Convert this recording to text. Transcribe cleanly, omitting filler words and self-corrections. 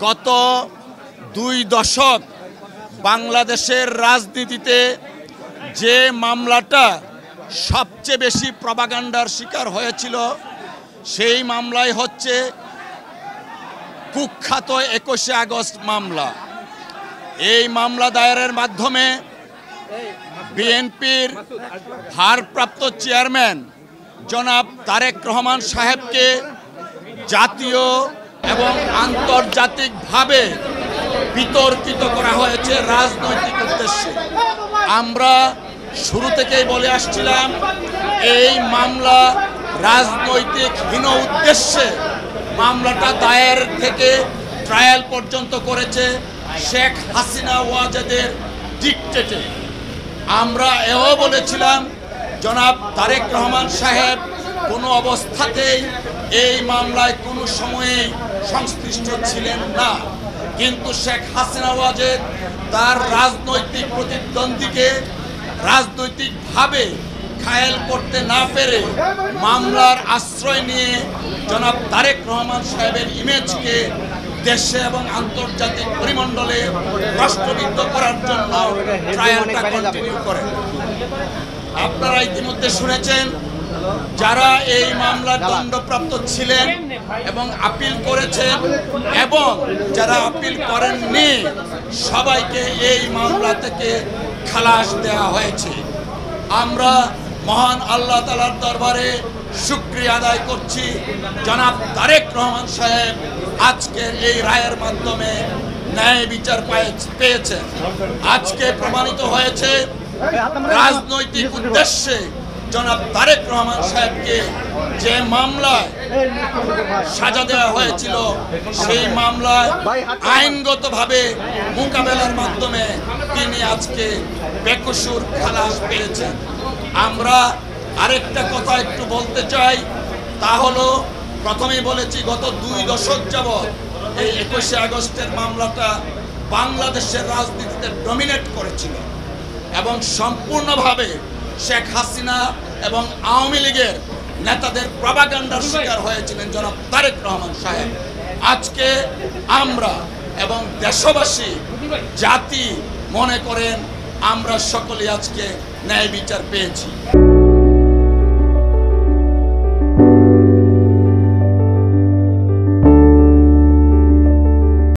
গত 2 দশক বাংলাদেশের রাজনীতিতে যে মামলাটা সবচেয়ে বেশি প্রপাগান্ডার শিকার হয়েছিল সেই মামলাই হচ্ছে কুখ্যাত 21শে আগস্ট মামলা। এই মামলা দায়েরের মাধ্যমে বিএনপির ভারপ্রাপ্ত চেয়ারম্যান জনাব তারেক রহমান সাহেবকে জাতীয় এবং আন্তর্জাতিকভাবে বিতর্কিত করা হয়েছে রাজনৈতিক উদ্দেশ্যে। আমরা শুরু থেকেই বলে আসছিলাম এই মামলা রাজনৈতিক হীন উদ্দেশ্যে মামলাটা দায়ের থেকে ট্রায়াল পর্যন্ত করেছে শেখ হাসিনা ওয়াজেদের ডিক্টেটে। আমরা এও বলেছিলাম জনাব তারেক রহমান সাহেব কোনো অবস্থাতেই এই মামলায় কোনো সময়েই সংশ্লিষ্ট ছিলেন না, কিন্তু শেখ হাসিনা ওয়াজেদ তার রাজনৈতিক প্রতিদ্বন্দ্বীকে রাজনৈতিকভাবে ঘায়েল করতে না পেরে মামলার আশ্রয় নিয়ে জনাব তারেক রহমান সাহেবের ইমেজকে দেশে এবং আন্তর্জাতিক পরিমণ্ডলে রাষ্ট্রবিদ্ধ করার জন্য ট্রায়ালটা কন্টিনিউ করেন। আপনারা ইতিমধ্যে শুনেছেন যারা এই মামলার দণ্ডপ্রাপ্ত ছিলেন এবং আপিল করেছেন এবং যারা আপিল করেননি সবাইকে এই মামলা থেকে খালাস দেওয়া হয়েছে। আমরা মহান আল্লাহ তাআলার দরবারে শুকরিয়া আদায় করছি জনাব তারেক রহমান সাহেব আজকের এই রায়ের মাধ্যমে ন্যায় বিচার পেয়েছেন। আজকে প্রমাণিত হয়েছে রাজনৈতিক উদ্দেশ্যে জনাব তারেক রহমান সাহেবকে যে মামলায় সাজা দেওয়া হয়েছিল সেই মামলায় আইনগতভাবে মোকাবেলার মাধ্যমে তিনি আজকে বেকসুর খালাস পেয়েছেন। আমরা আরেকটা কথা একটু বলতে চাই, তা হলো প্রথমেই বলেছি গত 2 দশক যাবৎ এই 21শে আগস্টের মামলাটা বাংলাদেশের রাজনীতিতে ডমিনেট করেছিল এবং সম্পূর্ণভাবে শেখ হাসিনা এবং আওয়ামী লীগের নেতাদের প্রপাগান্ডার শিকার হয়েছিলেন জনাব তারেক রহমান সাহেব। আজকে আমরা এবং দেশবাসী জাতি মনে করেন আমরা সকলে আজকে ন্যায় বিচার পেয়েছি।